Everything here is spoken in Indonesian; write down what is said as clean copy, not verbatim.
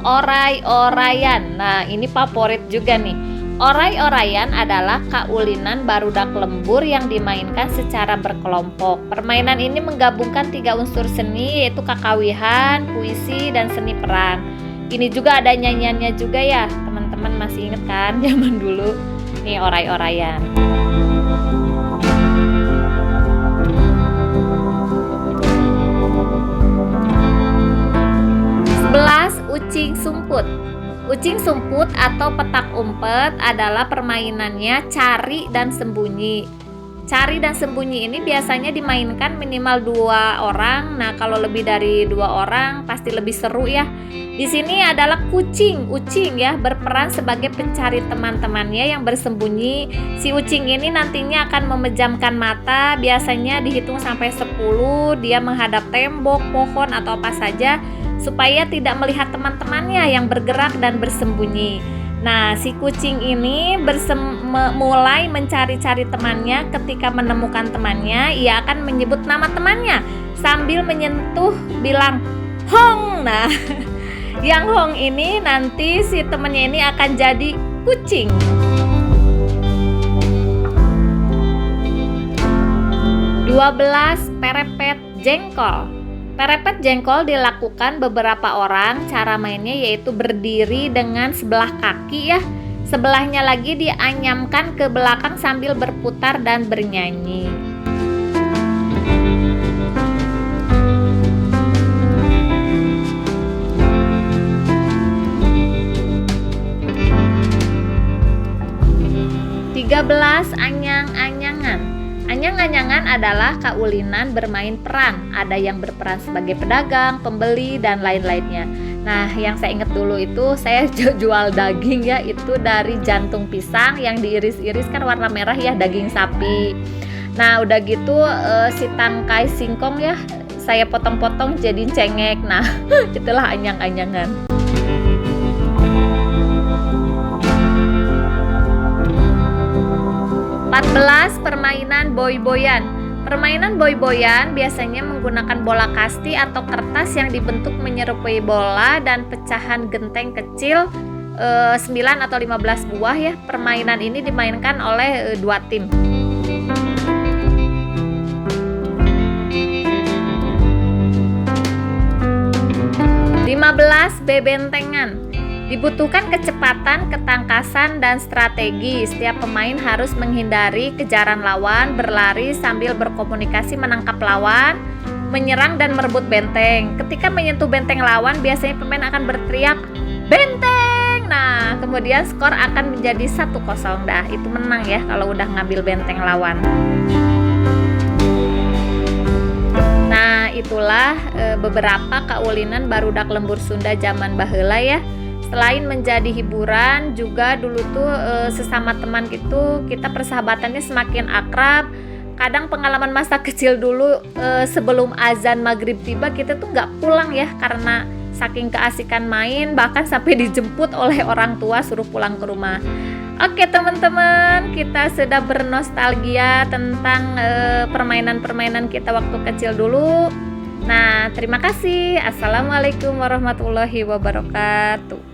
oray-orayan. Nah, ini favorit juga nih. Oray-orayan adalah kaulinan barudak lembur yang dimainkan secara berkelompok. Permainan ini menggabungkan 3 unsur seni, yaitu kakawihan, puisi, dan seni peran. Ini juga ada nyanyiannya juga ya, teman-teman masih inget kan zaman dulu? Nih oray-orayan. Ucing sumput. Ucing sumput atau petak umpet adalah permainannya cari dan sembunyi. Cari dan sembunyi ini biasanya dimainkan minimal 2 orang. Nah, kalau lebih dari 2 orang pasti lebih seru ya. Di sini adalah ucing ya berperan sebagai pencari teman-temannya yang bersembunyi. Si ucing ini nantinya akan memejamkan mata, biasanya dihitung sampai 10. Dia menghadap tembok, pohon atau apa saja supaya tidak melihat teman-temannya yang bergerak dan bersembunyi. Nah, si kucing ini mulai mencari-cari temannya. Ketika menemukan temannya, ia akan menyebut nama temannya sambil menyentuh, bilang hong. Nah, yang hong ini nanti si temannya ini akan jadi kucing. 12. Perepet jengkol. Perepet jengkol dilakukan beberapa orang. Cara mainnya yaitu berdiri dengan sebelah kaki ya. Sebelahnya lagi dianyamkan ke belakang sambil berputar dan bernyanyi. Anyang-anyangan. Anyang-anyangan adalah kaulinan bermain peran. Ada yang berperan sebagai pedagang, pembeli, dan lain-lainnya. Nah, yang saya ingat dulu itu saya jual daging ya, itu dari jantung pisang yang diiris-iris kan warna merah ya, daging sapi. Nah, udah gitu si tangkai singkong ya, saya potong-potong jadi cengek. Nah, itulah anyang-anyangan. 14. Permainan boy-boyan. Permainan boy-boyan biasanya menggunakan bola kasti atau kertas yang dibentuk menyerupai bola dan pecahan genteng kecil 9 atau 15 buah ya. Permainan ini dimainkan oleh 2 tim. 15. Bebentengan. Dibutuhkan kecepatan, ketangkasan, dan strategi. Setiap pemain harus menghindari kejaran lawan, berlari sambil berkomunikasi menangkap lawan, menyerang dan merebut benteng. Ketika menyentuh benteng lawan, biasanya pemain akan berteriak, "Benteng!" Nah, kemudian skor akan menjadi 1-0. Dah, itu menang ya kalau udah ngambil benteng lawan. Nah, itulah beberapa kaulinan barudak lembur Sunda zaman baheula ya. Selain menjadi hiburan, juga dulu tuh sesama teman gitu kita persahabatannya semakin akrab. Kadang pengalaman masa kecil dulu sebelum azan maghrib tiba kita tuh nggak pulang ya karena saking keasikan main, bahkan sampai dijemput oleh orang tua suruh pulang ke rumah. Oke teman-teman, kita sudah bernostalgia tentang permainan-permainan kita waktu kecil dulu. Nah, terima kasih. Assalamualaikum warahmatullahi wabarakatuh.